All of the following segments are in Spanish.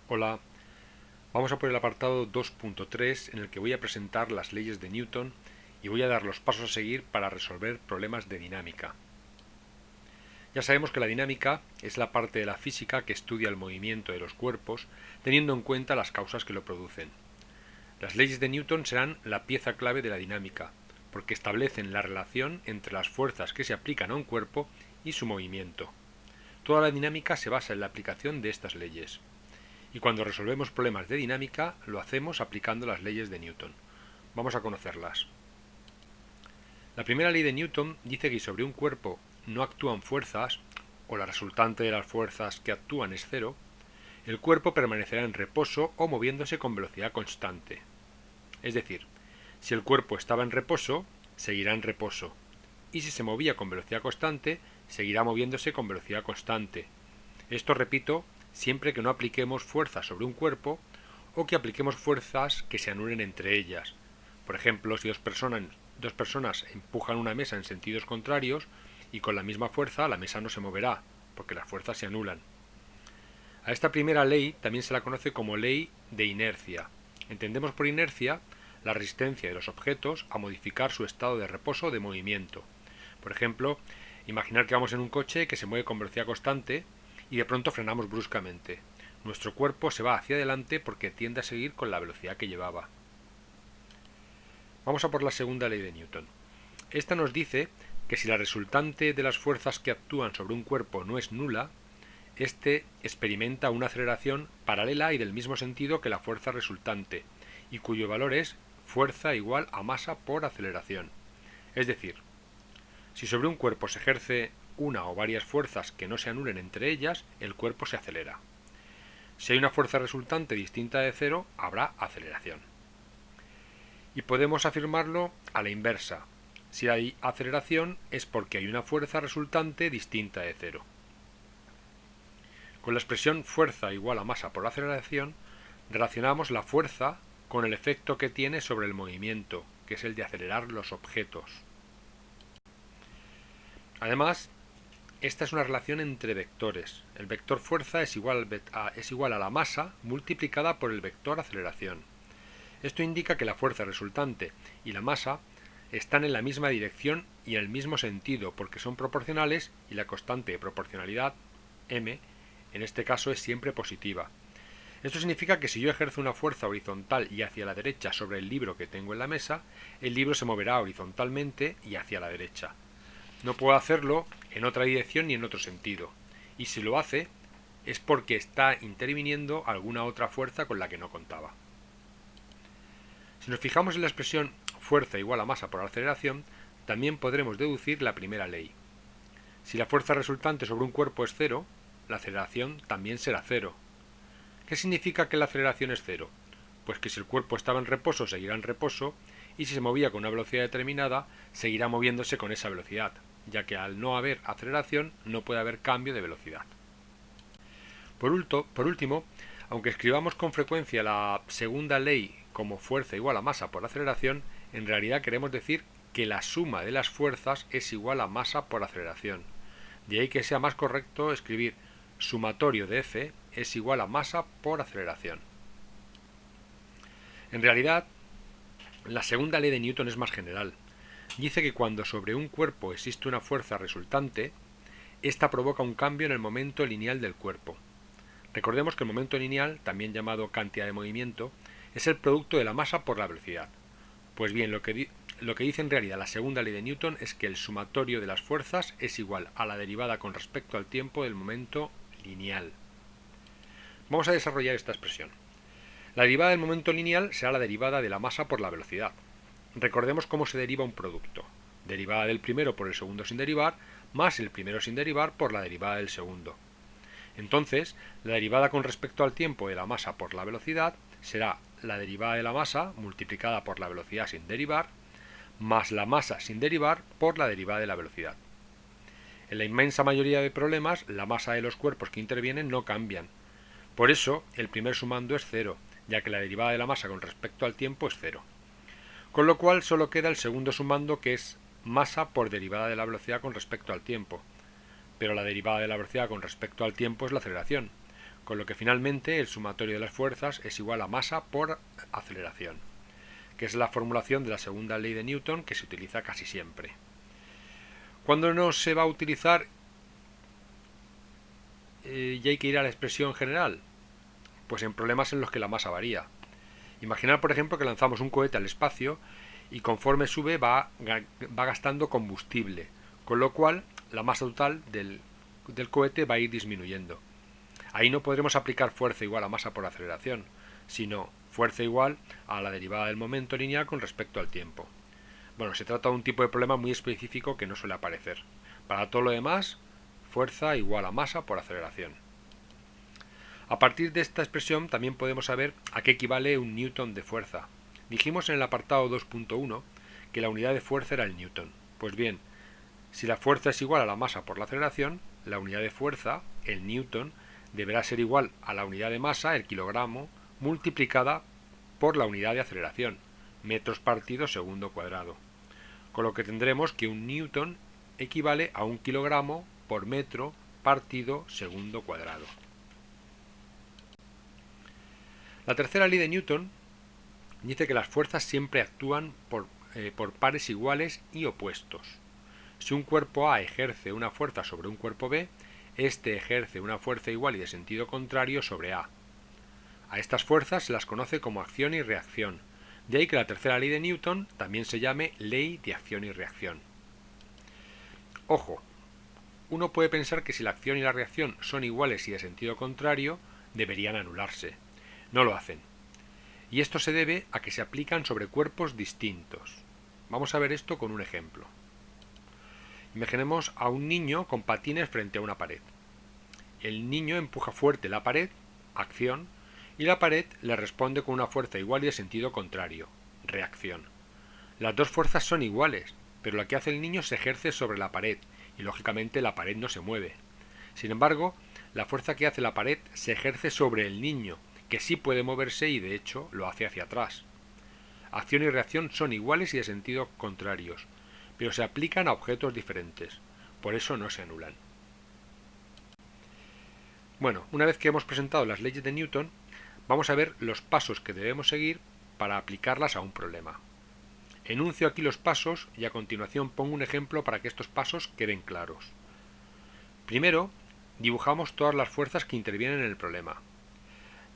Hola, vamos a por el apartado 2.3 en el que voy a presentar las leyes de Newton y voy a dar los pasos a seguir para resolver problemas de dinámica. Ya sabemos que la dinámica es la parte de la física que estudia el movimiento de los cuerpos teniendo en cuenta las causas que lo producen. Las leyes de Newton serán la pieza clave de la dinámica, porque establecen la relación entre las fuerzas que se aplican a un cuerpo y su movimiento. Toda la dinámica se basa en la aplicación de estas leyes. Y cuando resolvemos problemas de dinámica, lo hacemos aplicando las leyes de Newton. Vamos a conocerlas. La primera ley de Newton dice que si sobre un cuerpo no actúan fuerzas, o la resultante de las fuerzas que actúan es cero, el cuerpo permanecerá en reposo o moviéndose con velocidad constante. Es decir, si el cuerpo estaba en reposo, seguirá en reposo, y si se movía con velocidad constante, seguirá moviéndose con velocidad constante. Esto, repito, siempre que no apliquemos fuerzas sobre un cuerpo o que apliquemos fuerzas que se anulen entre ellas. Por ejemplo, si dos personas empujan una mesa en sentidos contrarios y con la misma fuerza la mesa no se moverá, porque las fuerzas se anulan. A esta primera ley también se la conoce como ley de inercia. Entendemos por inercia la resistencia de los objetos a modificar su estado de reposo o de movimiento. Por ejemplo, imaginar que vamos en un coche que se mueve con velocidad constante y de pronto frenamos bruscamente. Nuestro cuerpo se va hacia adelante porque tiende a seguir con la velocidad que llevaba. Vamos a por la segunda ley de Newton. Esta nos dice que si la resultante de las fuerzas que actúan sobre un cuerpo no es nula, éste experimenta una aceleración paralela y del mismo sentido que la fuerza resultante, y cuyo valor es fuerza igual a masa por aceleración. Es decir, si sobre un cuerpo se ejerce una o varias fuerzas que no se anulen entre ellas, el cuerpo se acelera. Si hay una fuerza resultante distinta de cero, habrá aceleración. Y podemos afirmarlo a la inversa. Si hay aceleración es porque hay una fuerza resultante distinta de cero. Con la expresión fuerza igual a masa por aceleración, relacionamos la fuerza con el efecto que tiene sobre el movimiento, que es el de acelerar los objetos. Además, esta es una relación entre vectores. El vector fuerza es igual a la masa multiplicada por el vector aceleración. Esto indica que la fuerza resultante y la masa están en la misma dirección y en el mismo sentido porque son proporcionales y la constante de proporcionalidad, m, en este caso es siempre positiva. Esto significa que si yo ejerzo una fuerza horizontal y hacia la derecha sobre el libro que tengo en la mesa, el libro se moverá horizontalmente y hacia la derecha. No puedo hacerlo en otra dirección ni en otro sentido. Y si lo hace, es porque está interviniendo alguna otra fuerza con la que no contaba. Si nos fijamos en la expresión fuerza igual a masa por aceleración, también podremos deducir la primera ley. Si la fuerza resultante sobre un cuerpo es cero, la aceleración también será cero. ¿Qué significa que la aceleración es cero? Pues que si el cuerpo estaba en reposo, seguirá en reposo, y si se movía con una velocidad determinada, seguirá moviéndose con esa velocidad, ya que al no haber aceleración no puede haber cambio de velocidad. Por último, aunque escribamos con frecuencia la segunda ley como fuerza igual a masa por aceleración, en realidad queremos decir que la suma de las fuerzas es igual a masa por aceleración. De ahí que sea más correcto escribir sumatorio de F es igual a masa por aceleración. En realidad, la segunda ley de Newton es más general. Dice que cuando sobre un cuerpo existe una fuerza resultante, esta provoca un cambio en el momento lineal del cuerpo. Recordemos que el momento lineal, también llamado cantidad de movimiento, es el producto de la masa por la velocidad. Pues bien, lo que dice en realidad la segunda ley de Newton es que el sumatorio de las fuerzas es igual a la derivada con respecto al tiempo del momento lineal. Vamos a desarrollar esta expresión. La derivada del momento lineal será la derivada de la masa por la velocidad. Recordemos cómo se deriva un producto. Derivada del primero por el segundo sin derivar, más el primero sin derivar por la derivada del segundo. Entonces, la derivada con respecto al tiempo de la masa por la velocidad será la derivada de la masa multiplicada por la velocidad sin derivar, más la masa sin derivar por la derivada de la velocidad. En la inmensa mayoría de problemas, la masa de los cuerpos que intervienen no cambian. Por eso, el primer sumando es cero, ya que la derivada de la masa con respecto al tiempo es cero. Con lo cual solo queda el segundo sumando, que es masa por derivada de la velocidad con respecto al tiempo. Pero la derivada de la velocidad con respecto al tiempo es la aceleración, con lo que finalmente el sumatorio de las fuerzas es igual a masa por aceleración, que es la formulación de la segunda ley de Newton que se utiliza casi siempre. ¿Cuándo no se va a utilizar y hay que ir a la expresión general? Pues en problemas en los que la masa varía. Imaginar, por ejemplo, que lanzamos un cohete al espacio y conforme sube va gastando combustible, con lo cual la masa total del cohete va a ir disminuyendo. Ahí no podremos aplicar fuerza igual a masa por aceleración, sino fuerza igual a la derivada del momento lineal con respecto al tiempo. Bueno, se trata de un tipo de problema muy específico que no suele aparecer. Para todo lo demás, fuerza igual a masa por aceleración. A partir de esta expresión también podemos saber a qué equivale un newton de fuerza. Dijimos en el apartado 2.1 que la unidad de fuerza era el newton. Pues bien, si la fuerza es igual a la masa por la aceleración, la unidad de fuerza, el newton, deberá ser igual a la unidad de masa, el kilogramo, multiplicada por la unidad de aceleración, metros partido segundo cuadrado. Con lo que tendremos que un newton equivale a un kilogramo por metro partido segundo cuadrado. La tercera ley de Newton dice que las fuerzas siempre actúan por pares iguales y opuestos. Si un cuerpo A ejerce una fuerza sobre un cuerpo B, éste ejerce una fuerza igual y de sentido contrario sobre A. A estas fuerzas se las conoce como acción y reacción, de ahí que la tercera ley de Newton también se llame ley de acción y reacción. Ojo, uno puede pensar que si la acción y la reacción son iguales y de sentido contrario, deberían anularse. No lo hacen. Y esto se debe a que se aplican sobre cuerpos distintos. Vamos a ver esto con un ejemplo. Imaginemos a un niño con patines frente a una pared. El niño empuja fuerte la pared, acción, y la pared le responde con una fuerza igual y de sentido contrario, reacción. Las dos fuerzas son iguales, pero la que hace el niño se ejerce sobre la pared, y lógicamente la pared no se mueve. Sin embargo, la fuerza que hace la pared se ejerce sobre el niño, que sí puede moverse y de hecho lo hace hacia atrás. Acción y reacción son iguales y de sentido contrarios, pero se aplican a objetos diferentes, por eso no se anulan. Bueno, una vez que hemos presentado las leyes de Newton, vamos a ver los pasos que debemos seguir para aplicarlas a un problema. Enuncio aquí los pasos y a continuación pongo un ejemplo para que estos pasos queden claros. Primero, dibujamos todas las fuerzas que intervienen en el problema.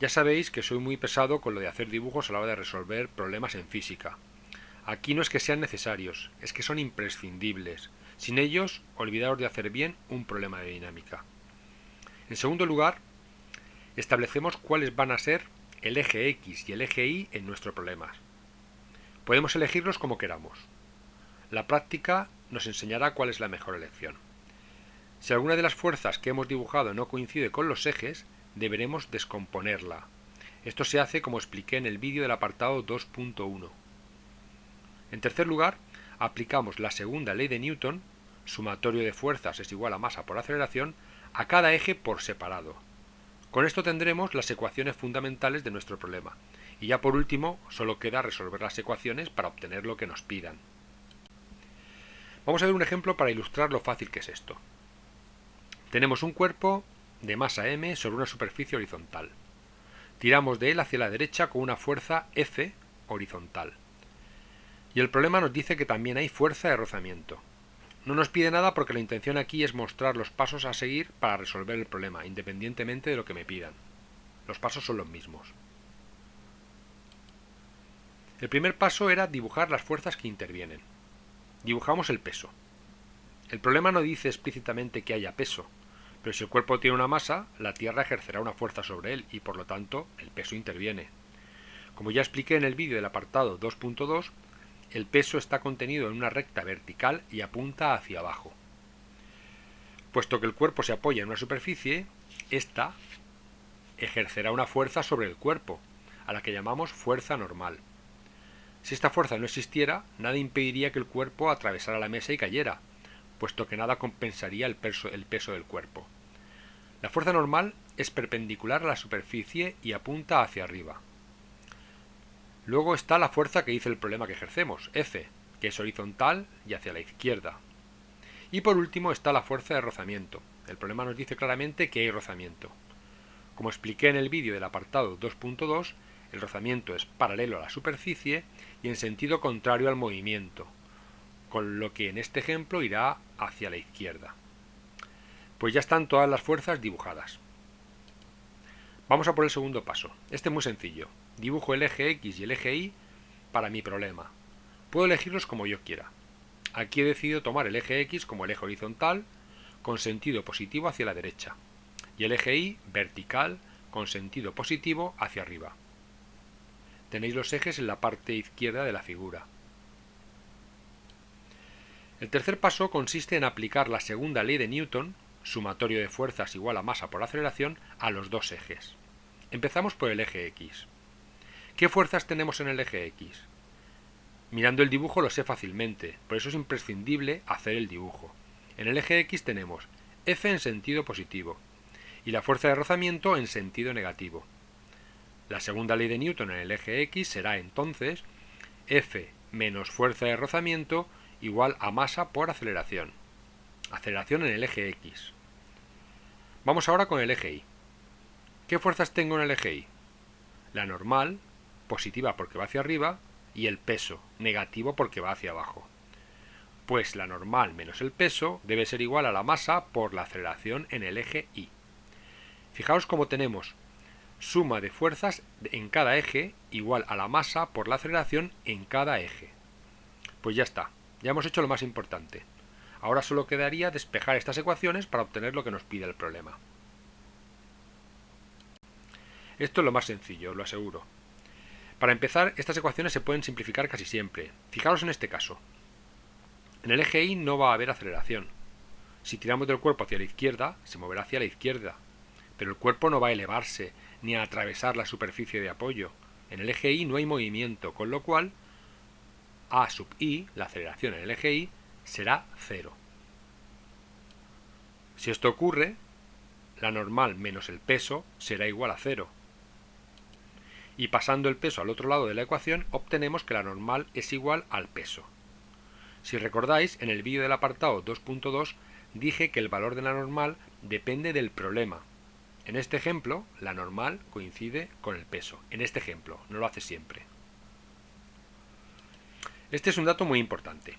Ya sabéis que soy muy pesado con lo de hacer dibujos a la hora de resolver problemas en física. Aquí no es que sean necesarios, es que son imprescindibles. Sin ellos, olvidaros de hacer bien un problema de dinámica. En segundo lugar, establecemos cuáles van a ser el eje X y el eje Y en nuestro problema. Podemos elegirlos como queramos. La práctica nos enseñará cuál es la mejor elección. Si alguna de las fuerzas que hemos dibujado no coincide con los ejes, deberemos descomponerla. Esto se hace como expliqué en el vídeo del apartado 2.1. En tercer lugar, aplicamos la segunda ley de Newton, sumatorio de fuerzas es igual a masa por aceleración, a cada eje por separado. Con esto tendremos las ecuaciones fundamentales de nuestro problema. Y ya por último, solo queda resolver las ecuaciones para obtener lo que nos pidan. Vamos a ver un ejemplo para ilustrar lo fácil que es esto. Tenemos un cuerpo de masa m sobre una superficie horizontal. Tiramos de él hacia la derecha con una fuerza F horizontal. Y el problema nos dice que también hay fuerza de rozamiento. No nos pide nada porque la intención aquí es mostrar los pasos a seguir para resolver el problema, independientemente de lo que me pidan. Los pasos son los mismos. El primer paso era dibujar las fuerzas que intervienen. Dibujamos el peso. El problema no dice explícitamente que haya peso, pero si el cuerpo tiene una masa, la Tierra ejercerá una fuerza sobre él y por lo tanto el peso interviene. Como ya expliqué en el vídeo del apartado 2.2, el peso está contenido en una recta vertical y apunta hacia abajo. Puesto que el cuerpo se apoya en una superficie, ésta ejercerá una fuerza sobre el cuerpo, a la que llamamos fuerza normal. Si esta fuerza no existiera, nada impediría que el cuerpo atravesara la mesa y cayera, puesto que nada compensaría el peso del cuerpo. La fuerza normal es perpendicular a la superficie y apunta hacia arriba. Luego está la fuerza que dice el problema que ejercemos, F, que es horizontal y hacia la izquierda. Y por último está la fuerza de rozamiento. El problema nos dice claramente que hay rozamiento. Como expliqué en el vídeo del apartado 2.2, el rozamiento es paralelo a la superficie y en sentido contrario al movimiento, con lo que en este ejemplo irá hacia la izquierda. Pues ya están todas las fuerzas dibujadas. Vamos a por el segundo paso. Este es muy sencillo. Dibujo el eje X y el eje Y para mi problema. Puedo elegirlos como yo quiera. Aquí he decidido tomar el eje X como el eje horizontal, con sentido positivo hacia la derecha, y el eje Y vertical, con sentido positivo hacia arriba. Tenéis los ejes en la parte izquierda de la figura. El tercer paso consiste en aplicar la segunda ley de Newton, sumatorio de fuerzas igual a masa por aceleración, a los dos ejes. Empezamos por el eje X. ¿Qué fuerzas tenemos en el eje X? Mirando el dibujo lo sé fácilmente, por eso es imprescindible hacer el dibujo. En el eje X tenemos F en sentido positivo y la fuerza de rozamiento en sentido negativo. La segunda ley de Newton en el eje X será entonces F menos fuerza de rozamiento igual a masa por aceleración. Aceleración en el eje X. Vamos ahora con el eje Y. ¿Qué fuerzas tengo en el eje Y? La normal, positiva porque va hacia arriba, y el peso, negativo porque va hacia abajo. Pues la normal menos el peso debe ser igual a la masa por la aceleración en el eje Y. Fijaos cómo tenemos suma de fuerzas en cada eje igual a la masa por la aceleración en cada eje. Pues ya está, ya hemos hecho lo más importante. Ahora solo quedaría despejar estas ecuaciones para obtener lo que nos pide el problema. Esto es lo más sencillo, os lo aseguro. Para empezar, estas ecuaciones se pueden simplificar casi siempre. Fijaros en este caso. En el eje Y no va a haber aceleración. Si tiramos del cuerpo hacia la izquierda, se moverá hacia la izquierda. Pero el cuerpo no va a elevarse ni a atravesar la superficie de apoyo. En el eje Y no hay movimiento, con lo cual A sub I, la aceleración en el eje Y, será 0. Si esto ocurre, la normal menos el peso será igual a 0. Y pasando el peso al otro lado de la ecuación, obtenemos que la normal es igual al peso. Si recordáis, en el vídeo del apartado 2.2 dije que el valor de la normal depende del problema. En este ejemplo, la normal coincide con el peso. En este ejemplo, no lo hace siempre. Este es un dato muy importante.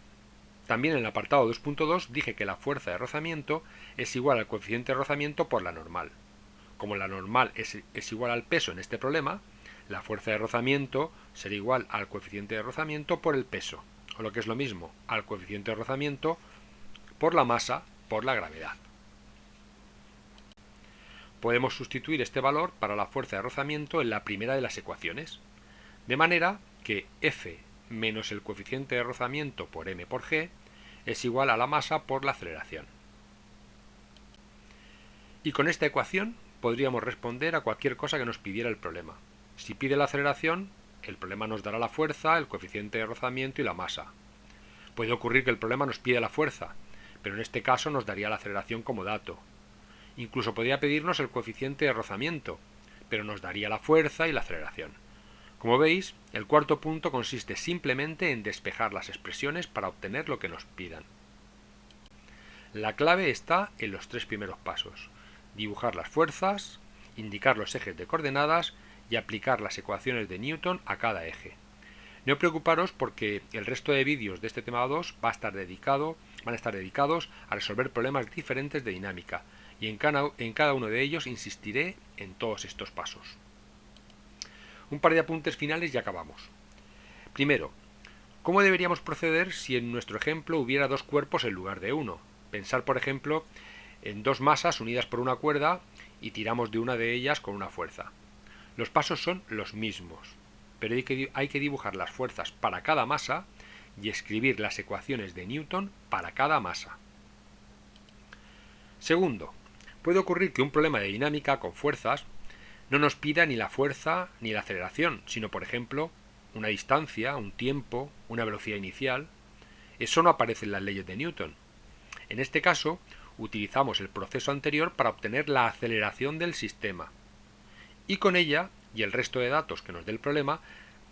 También en el apartado 2.2 dije que la fuerza de rozamiento es igual al coeficiente de rozamiento por la normal. Como la normal es igual al peso en este problema, la fuerza de rozamiento será igual al coeficiente de rozamiento por el peso, o lo que es lo mismo, al coeficiente de rozamiento por la masa por la gravedad. Podemos sustituir este valor para la fuerza de rozamiento en la primera de las ecuaciones, de manera que F menos el coeficiente de rozamiento por m por g es igual a la masa por la aceleración. Y con esta ecuación podríamos responder a cualquier cosa que nos pidiera el problema. Si pide la aceleración, el problema nos dará la fuerza, el coeficiente de rozamiento y la masa. Puede ocurrir que el problema nos pida la fuerza, pero en este caso nos daría la aceleración como dato. Incluso podría pedirnos el coeficiente de rozamiento, pero nos daría la fuerza y la aceleración. Como veis, el cuarto punto consiste simplemente en despejar las expresiones para obtener lo que nos pidan. La clave está en los tres primeros pasos: dibujar las fuerzas, indicar los ejes de coordenadas y aplicar las ecuaciones de Newton a cada eje. No preocuparos porque el resto de vídeos de este tema 2 van a estar dedicados a resolver problemas diferentes de dinámica, y en cada uno de ellos insistiré en todos estos pasos. Un par de apuntes finales y acabamos. Primero, ¿cómo deberíamos proceder si en nuestro ejemplo hubiera dos cuerpos en lugar de uno? Pensar, por ejemplo, en dos masas unidas por una cuerda y tiramos de una de ellas con una fuerza. Los pasos son los mismos, pero hay que dibujar las fuerzas para cada masa y escribir las ecuaciones de Newton para cada masa. Segundo, puede ocurrir que un problema de dinámica con fuerzas no nos pida ni la fuerza ni la aceleración, sino, por ejemplo, una distancia, un tiempo, una velocidad inicial. Eso no aparece en las leyes de Newton. En este caso, utilizamos el proceso anterior para obtener la aceleración del sistema. Y con ella, y el resto de datos que nos dé el problema,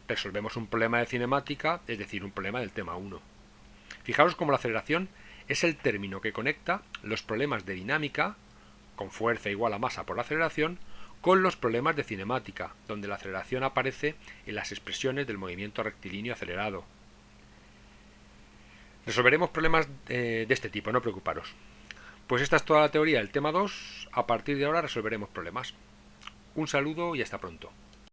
resolvemos un problema de cinemática, es decir, un problema del tema 1. Fijaros cómo la aceleración es el término que conecta los problemas de dinámica, con fuerza igual a masa por la aceleración, con los problemas de cinemática, donde la aceleración aparece en las expresiones del movimiento rectilíneo acelerado. Resolveremos problemas de este tipo, no preocuparos. Pues esta es toda la teoría del tema 2. A partir de ahora resolveremos problemas. Un saludo y hasta pronto.